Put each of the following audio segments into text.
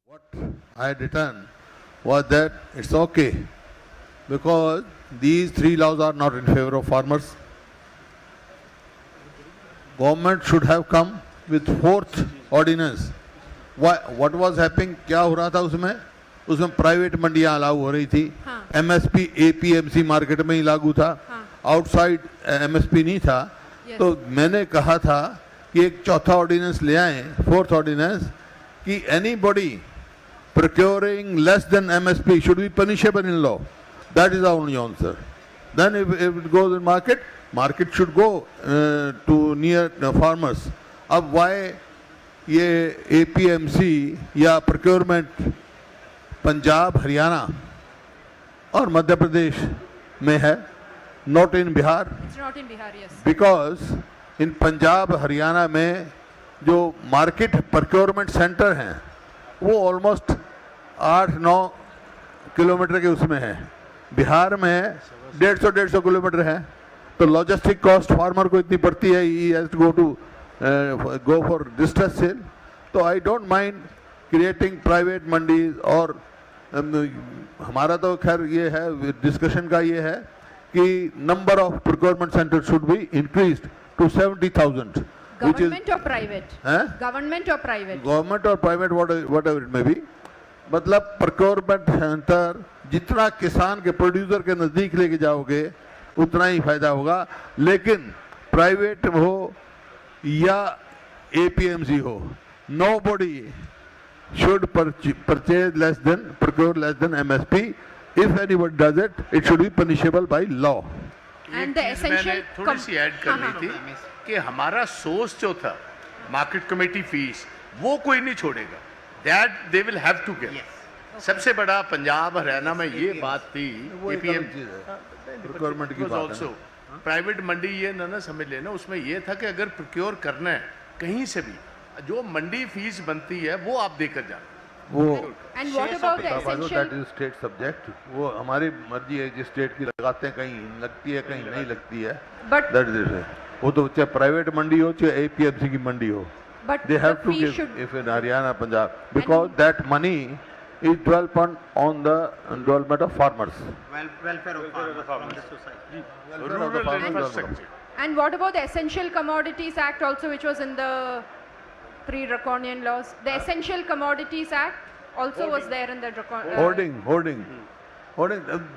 What I had written was that it's okay because these three laws are not in favor of farmers. Government should have come with fourth ordinance. What was happening? क्या हो रहा था उसमें? उसमें private मंडियां लागू हो रही थी. हाँ. MSP APMC मार्केट में ही लागू था. हाँ. आउटसाइड MSP नहीं था. Yes. तो मैंने कहा था कि एक चौथा ऑर्डिनेंस ले आए, फोर्थ ऑर्डिनेंस, कि anybody procuring less than MSP should be punishable in law. That is the only answer. Then if it goes in market should go to near farmers. अब why ये APMC या procurement Punjab, Haryana और मध्य प्रदेश में है, not in Bihar? It's not in Bihar, yes. Because in Punjab, Haryana में जो market procurement centre हैं वो ऑलमोस्ट 8-9 किलोमीटर के उसमें है. बिहार में 150 किलोमीटर है. तो लॉजिस्टिक कॉस्ट फार्मर को इतनी पड़ती है, he has to go for distress sale. तो I don't mind creating private mandis. और हमारा तो खैर ये है, डिस्कशन का ये है कि number of procurement center should be increased to 70,000. Government or private? Government or private? Government और private whatever it may be. मतलब प्रोक्योरमेंट सेंटर जितना किसान के प्रोड्यूसर के नजदीक लेके जाओगे उतना ही फायदा होगा. लेकिन प्राइवेट हो या APMC हो, nobody should purchase less than, procure less than MSP. If anybody does it, it should be punishable by law. And the essential थोड़ी सी ऐड करनी थी कि हमारा सोर्स जो था मार्केट कमेटी फीस वो कोई नहीं छोड़ेगा. That they will have to give. सबसे बड़ा पंजाब हरियाणा में ये बात थी. प्रोक्योरमेंट की बात है. प्राइवेट मंडी ये ना समझ लेना, उसमें ये था कि अगर प्रोक्योर करना है कहीं से भी जो मंडी फीस बनती है वो आप देकर जाना. वो And what about the essential? That is state subject. वो हमारी मर्जी है, जिस स्टेट की लगाते हैं, कहीं लगती है कहीं नहीं लगती है. But दैट इज, वो तो चाहे प्राइवेट मंडी हो चाहे APMC की मंडी हो, but they have the to fee give should. if in Haryana, Punjab, because that money is developed on the development of farmers. welfare of farmers from the society. Rural infrastructure. And what about the Essential Commodities Act also, which was in the pre-draconian laws? The Essential Commodities Act also was there in the Hoarding.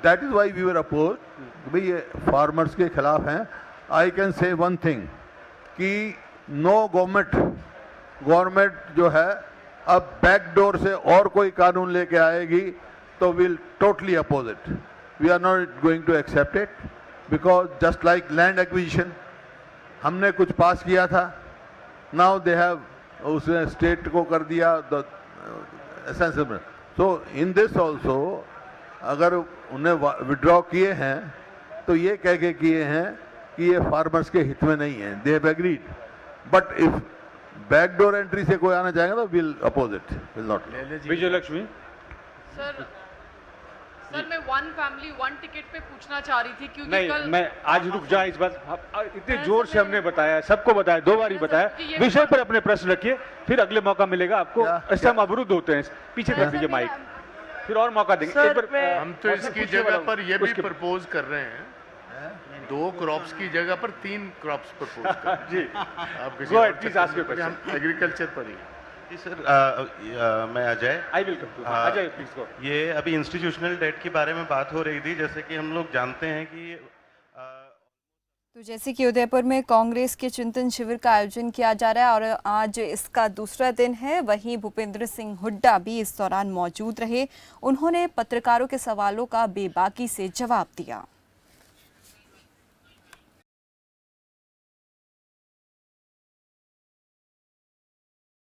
That is why we were opposed. भाई ये farmers के खिलाफ हैं. I can say one thing कि no government जो है अब backdoor से और कोई कानून लेके आएगी तो will totally oppose it. We are not going to accept it because just like land acquisition हमने कुछ पास किया था, नाउ दे हैव उसने स्टेट को कर दिया sensible. So in this also अगर उन्हें विड्रॉ किए हैं तो ये कह के किए हैं कि ये फार्मर्स के हित में नहीं है. They have agreed. But if backdoor entry से कोई आना चाहेगा तो will oppose it, will not. Vijay Lakshmi. Sir मैं वन फैमिली वन टिकट पे पूछना चाह रही थी क्योंकि नहीं, कल मैं आज रुक जा. इस बात इतने जोर से हमने बताया, सबको बताया, 2 बार ही बताया. विषय पर अपने प्रश्न रखिए, फिर अगले मौका मिलेगा आपको. ऐसे हम अवरुद्ध होते हैं. पीछे कर दीजिए माइक, फिर और मौका देंगे. एक बार हम तो इसकी जगह पर ये भी प्रपोज कर रहे हैं 2 क्रॉप्स की जगह पर 3 क्रॉप्स प्रपोज कर जी. आप Go ahead, please ask your question. हम एग्रीकल्चर पर ही. जी सर, मैं Ajay. I will come. Ajay please go. ये अभी इंस्टीट्यूशनल डेट के बारे में बात हो रही थी. जैसे कि हम लोग जानते हैं कि तो जैसे कि उदयपुर में कांग्रेस के चिंतन शिविर का आयोजन किया जा रहा है और आज इसका दूसरा दिन है. वहीं भूपेंद्र सिंह हुड्डा भी इस दौरान मौजूद रहे. उन्होंने पत्रकारों के सवालों का बेबाकी से जवाब दिया.